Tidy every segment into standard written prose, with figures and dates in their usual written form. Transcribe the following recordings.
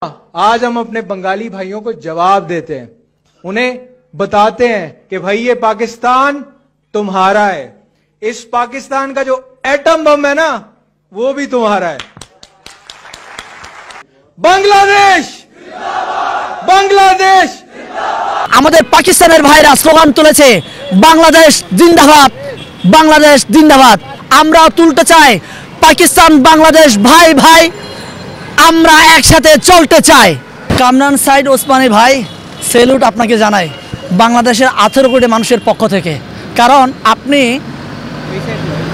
आज हम अपने बंगाली भाइयों को जवाब देते हैं, उन्हें बताते हैं कि भाई ये पाकिस्तान तुम्हारा है, इस पाकिस्तान का जो एटम बम है ना वो भी तुम्हारा है। बांग्लादेश बांग्लादेश আমাদের পাকিস্তানের ভাইরা স্লোগান তুলেছে বাংলাদেশ জিন্দাবাদ বাংলাদেশ জিন্দাবাদ। আমরা তুলতে চাই পাকিস্তান বাংলাদেশ ভাই ভাই, আমরা একসাথে চলতে চাই। কামরান সাইদ ওসমানী ভাই, সেলুট আপনাকে জানাই বাংলাদেশের 18 কোটি মানুষের পক্ষ থেকে, কারণ আপনি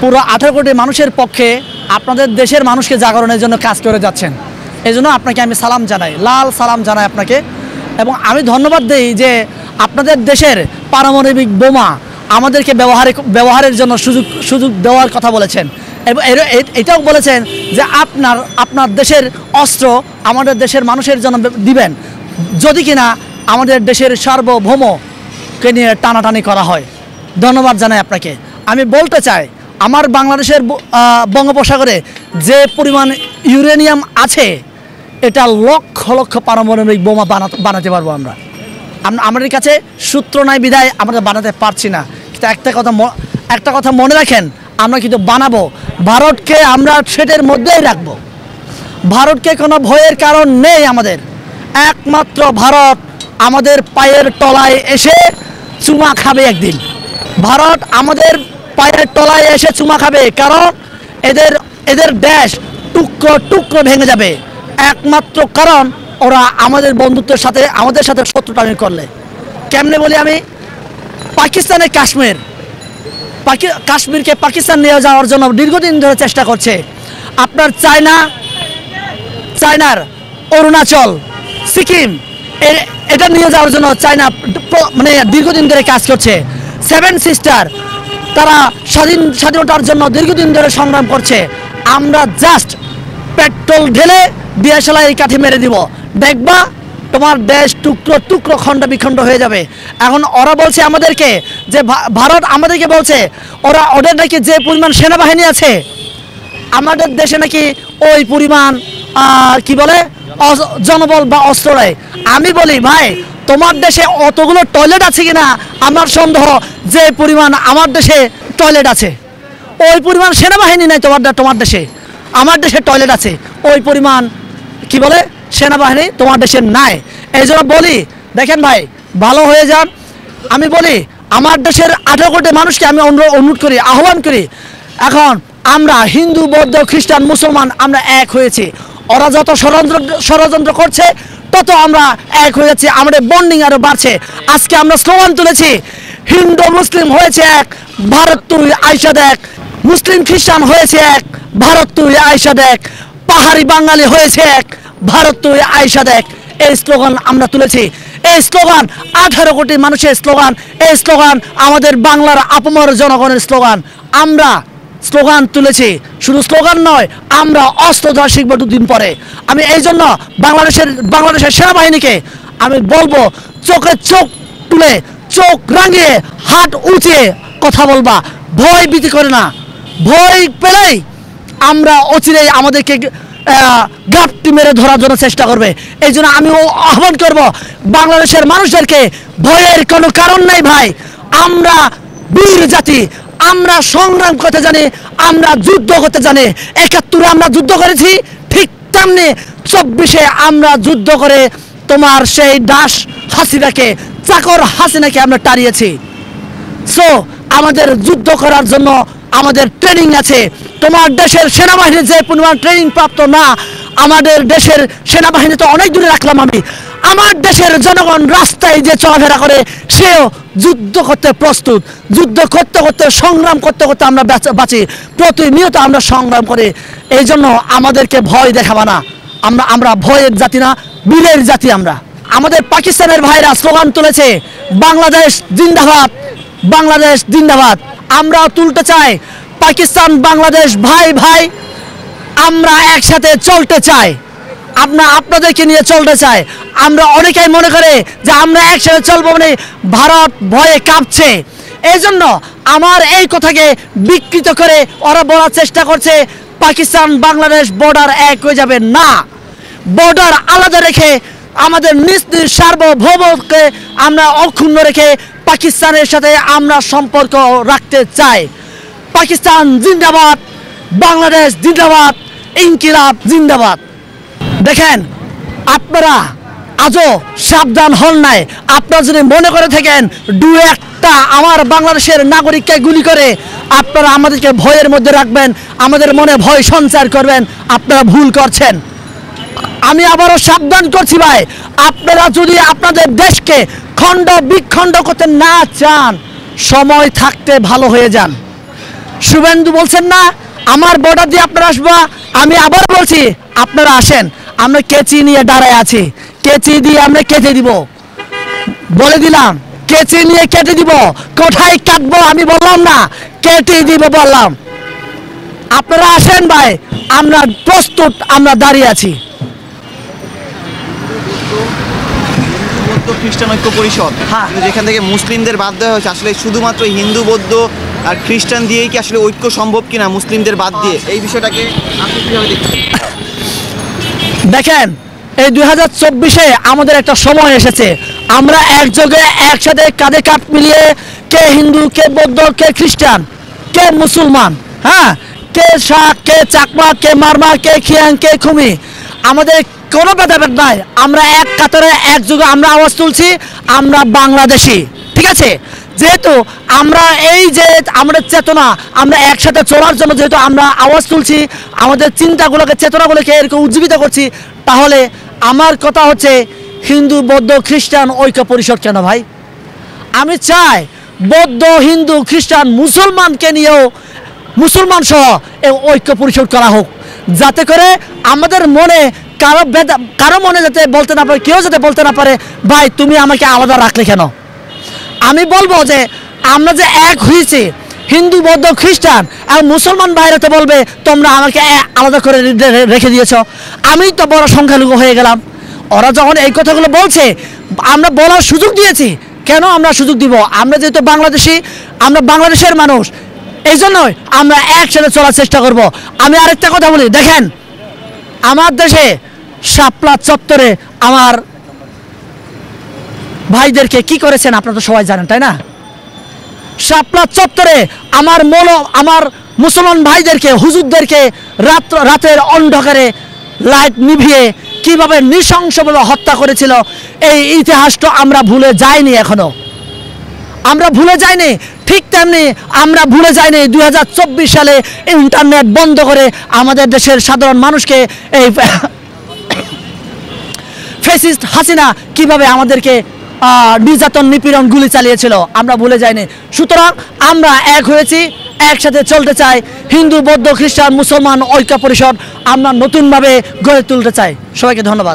পুরো 18 কোটি মানুষের পক্ষে আপনাদের দেশের মানুষকে জাগরণের জন্য কাজ করে যাচ্ছেন। এই জন্য আপনাকে আমি সালাম জানাই, লাল সালাম জানাই আপনাকে। এবং আমি ধন্যবাদ দিই যে আপনাদের দেশের পারমাণবিক বোমা আমাদেরকে ব্যবহারের জন্য সুযোগ দেওয়ার কথা বলেছেন, এবং এটাও বলেছেন যে আপনার দেশের অস্ত্র আমাদের দেশের মানুষের জন্য দিবেন যদি কিনা আমাদের দেশের সার্বভৌমকে নিয়ে টানাটানি করা হয়। ধন্যবাদ জানাই আপনাকে। আমি বলতে চাই আমার বাংলাদেশের বঙ্গোপসাগরে যে পরিমাণ ইউরেনিয়াম আছে এটা লক্ষ লক্ষ পারমাণবিক বোমা বানাতে পারবো আমরা। আমাদের কাছে সূত্র নাই বিধায় আমরা বানাতে পারছি না, কিন্তু একটা কথা মনে রাখেন, আমরা কিন্তু বানাবো। ভারতকে আমরা সেটের মধ্যেই রাখবো, ভারতকে কোনো ভয়ের কারণ নেই আমাদের। একমাত্র ভারত আমাদের পায়ের তলায় এসে চুমা খাবে একদিন, ভারত আমাদের পায়ের তলায় এসে চুমা খাবে, কারণ এদের দেশ টুকরো টুকরো ভেঙে যাবে একমাত্র কারণ ওরা আমাদের বন্ধুত্বের সাথে আমাদের সাথে শত্রুতামি করলে। কেমনে বলি আমি, পাকিস্তানের কাশ্মীরকে পাকিস্তান নিয়ে যাওয়ার জন্য দীর্ঘদিন ধরে চেষ্টা করছে। আপনার চায়নার অরুণাচল, সিকিম এটা নিয়ে যাওয়ার জন্য চায়না মানে দীর্ঘদিন ধরে কাজ করছে। 7 সিস্টার তারা স্বাধীনতার জন্য দীর্ঘদিন ধরে সংগ্রাম করছে। আমরা জাস্ট পেট্রোল ঢেলে দিয়াশালায় এই কাঠি মেরে দিব, দেখবা তোমার দেশ টুকরো টুকরো খণ্ড বিখণ্ড হয়ে যাবে। এখন ওরা বলছে আমাদেরকে যে ভারত আমাদেরকে বলছে ওদের নাকি যে পরিমাণ সেনাবাহিনী আছে আমাদের দেশে নাকি ওই পরিমাণ কি বলে জনবল বা অস্ত্র নেই। আমি বলি ভাই, তোমার দেশে অতগুলো টয়লেট আছে কিনা আমার সন্দেহ, যে পরিমাণ আমার দেশে টয়লেট আছে ওই পরিমাণ সেনাবাহিনী নাই তোমার দেশে। আমার দেশে টয়লেট আছে, ওই পরিমাণ কি বলে সেনাবাহিনী তোমার দেশে নাই। এই জন্য বলি দেখেন ভাই, ভালো হয়ে যান। আমি বলি আমার দেশের 18 কোটি মানুষকে আমি অনুরোধ করি, আহ্বান করি, এখন আমরা হিন্দু বৌদ্ধ খ্রিস্টান মুসলমান আমরা এক হয়েছি। ওরা যত ষড়যন্ত্র করছে তত আমরা এক হয়ে যাচ্ছি, আমাদের বন্ডিং আরো বাড়ছে। আজকে আমরা স্লোগান তুলেছি, হিন্দু মুসলিম হয়েছে এক, ভারত তুই আইসা দেখ। মুসলিম খ্রিস্টান হয়েছে এক, ভারত তুই আইসা দেখ। পাহাড়ি বাঙালি হয়েছে এক, ভারত তুই আইসা দেখ। এই স্লোগান আমরা তুলেছি। এই স্লোগান 18 কোটি মানুষের স্লোগান, এই স্লোগান আমাদের বাংলার আপামর জনগণের স্লোগান। আমরা স্লোগান তুলেছি, শুধু স্লোগান নয়, আমরা অস্ত্র ধরা শিখব 2 দিন পরে। আমি এই জন্য বাংলাদেশের সেনাবাহিনীকে আমি বলবো, চোখে চোখ তুলে চোখ রাঙিয়ে হাত উঁচিয়ে কথা বলবা, ভয় ভীতি করে না। ভয় পেলেই আমরা অচিরেই আমাদেরকে গাপটি মেরে ধরার জন্য চেষ্টা করবে। এই জন্য আমি আহ্বান করব বাংলাদেশের মানুষদেরকে, ভয়ের কোনো কারণ নাই ভাই। আমরা বীর জাতি, আমরা সংগ্রাম করতে জানি, আমরা যুদ্ধ করতে জানি। 71 আমরা যুদ্ধ করেছি, ঠিক তেমনি 24-এ আমরা যুদ্ধ করে তোমার সেই দাস হাসিনাকে, চাকর হাসিনাকে আমরা তাড়িয়েছি। সো আমাদের যুদ্ধ করার জন্য আমাদের ট্রেনিং আছে। তোমার দেশের সেনাবাহিনী যে পরিমাণ ট্রেনিং প্রাপ্ত না, আমাদের দেশের সেনাবাহিনী তো অনেক দূরে রাখলাম আমি। আমার দেশের জনগণ রাস্তায় যে চলাফেরা করে সেও যুদ্ধ করতে প্রস্তুত। যুদ্ধ করতে করতে সংগ্রাম করতে করতে আমরা বাঁচি, প্রতিনিয়ত আমরা সংগ্রাম করি। এই জন্য আমাদেরকে ভয় দেখাবা না, আমরা ভয়ের জাতি না, বীরের জাতি আমরা। আমাদের পাকিস্তানের ভাইরা স্লোগান তুলেছে বাংলাদেশ জিন্দাবাদ বাংলাদেশ জিন্দাবাদ। আমরা তুলতে চাই পাকিস্তান বাংলাদেশ ভাই ভাই, আমরা একসাথে চলতে চাই, আপনাদেরকে নিয়ে চলতে চাই। আমরা অনেকেই মনে করে যে আমরা একসাথে চলবো মানে ভারত ভয়ে কাঁপছে। এই জন্য আমার এই কথাকে বিকৃত করে ওরা বলার চেষ্টা করছে পাকিস্তান বাংলাদেশ বর্ডার এক হয়ে যাবে। না, বর্ডার আলাদা রেখে আমাদের নিজ নিজ সার্বভৌমকে আমরা অক্ষুণ্ণ রেখে পাকিস্তানের সাথে আমরা সম্পর্ক রাখতে চাই। পাকিস্তান জিন্দাবাদ, বাংলাদেশ জিন্দাবাদ, ইনকিলাব জিন্দাবাদ। দেখেন, আপনারা আজও সাবধান হন নাই। আপনারা যদি মনে করে থাকেন দু একটা আমার বাংলাদেশের নাগরিককে গুলি করে আপনারা আমাদেরকে ভয়ের মধ্যে রাখবেন, আমাদের মনে ভয় সঞ্চার করবেন, আপনারা ভুল করছেন। আমি আবারও সাবধান করছি ভাই, আপনারা যদি আপনাদের দেশকে খণ্ড বিখণ্ড করতে না চান, সময় থাকতে ভালো হয়ে যান। শুভেন্দু বলছেন না আমার বর্ডার দিয়ে আপনারা আসবা, আমি আবার বলছি আপনারা আসেন। আমরা কেচি নিয়ে দাঁড়ায় আছি, কেচি দিয়ে আমরা কেটে দিব, বলে দিলাম কেচি নিয়ে কেটে দিব। কোথায় কাটবো আমি বললাম না, কেটে দিব বললাম। আপনারা আসেন ভাই, আমরা প্রস্তুত, আমরা দাঁড়িয়ে আছি। বৌদ্ধ খ্রিস্টান ঐক্য পরিষদ, হ্যাঁ। কিন্তু যেখান থেকে মুসলিমদের বাদ দেওয়া হয়েছে, আসলে শুধুমাত্র হিন্দু বৌদ্ধ আর খ্রিস্টান দিয়েই কি আসলে ঐক্য সম্ভব কিনা মুসলিমদের বাদ দিয়ে, এই বিষয়টাকে আপনি কিভাবে দেখছেন? দেখেন, এই 2024-এ আমাদের একটা সময় এসেছে, আমরা একযোগে একসাথে কাঁধে কাঁধ মিলিয়ে, কে হিন্দু, কে বৌদ্ধ, কে খ্রিস্টান, কে মুসলমান, হ্যাঁ, কে শাক, কে চাকমা, কে মারমা, কে খিয়াং, কে খুমি, আমাদের কোনো ভেদাভেদ নাই। আমরা এক কাতারে একযোগে আমরা আওয়াজ তুলছি, আমরা বাংলাদেশি, ঠিক আছে? যেহেতু আমরা এই যে আমাদের চেতনা, আমরা একসাথে চলার জন্য যেহেতু আমরা আওয়াজ তুলছি, আমাদের চিন্তাগুলোকে, চেতনাগুলোকে এরকম উজ্জীবিত করছি, তাহলে আমার কথা হচ্ছে হিন্দু বৌদ্ধ খ্রিস্টান ঐক্য পরিষদ কেন ভাই? আমি চাই বৌদ্ধ হিন্দু খ্রিস্টান মুসলমানকে নিয়েও, মুসলমান সহ এই ঐক্য পরিষদ করা হোক, যাতে করে আমাদের মনে কারো মনে যাতে বলতে না পারে, কেউ যাতে বলতে না পারে ভাই তুমি আমাকে আলাদা রাখলে কেন। আমি বলবো যে আমরা যে এক হয়েছি, হিন্দু বৌদ্ধ খ্রিস্টান আর মুসলমান ভাইরা তো বলবে তোমরা আমাকে আলাদা করে রেখে দিয়েছ, আমি তো বড় সংখ্যালঘু হয়ে গেলাম। ওরা যখন এই কথাগুলো বলছে, আমরা বলার সুযোগ দিয়েছি। কেন আমরা সুযোগ দিব? আমরা যেহেতু বাংলাদেশি, আমরা বাংলাদেশের মানুষ, এই জন্যই আমরা একসাথে চলার চেষ্টা করব। আমি আরেকটা কথা বলি, দেখেন আমার দেশে শাপলা চত্বরে আমার ভাইদেরকে কি করেছেন আপনারা তো সবাই জানেন, তাই না? শাপলা চত্বরে আমার মুসলমান ভাইদেরকে, হুজুরদেরকে রাতের অন্ধকারে লাইট নিভিয়ে কিভাবে নৃশংসভাবে হত্যা করেছিল, এই ইতিহাসটা আমরা ভুলে যাইনি, এখনো আমরা ভুলে যাইনি। ঠিক তেমনি আমরা ভুলে যাইনি 2024 সালে ইন্টারনেট বন্ধ করে আমাদের দেশের সাধারণ মানুষকে এই ফ্যাসিস্ট হাসিনা কিভাবে আমাদেরকে নির্যাতন নিপীড়ন গুলি চালিয়েছিল, আমরা ভুলে যাইনি। সুতরাং আমরা এক হয়েছি, একসাথে চলতে চাই। হিন্দু বৌদ্ধ খ্রিস্টান মুসলমান ঐক্য পরিষদ আমরা নতুনভাবে গড়ে তুলতে চাই। সবাইকে ধন্যবাদ।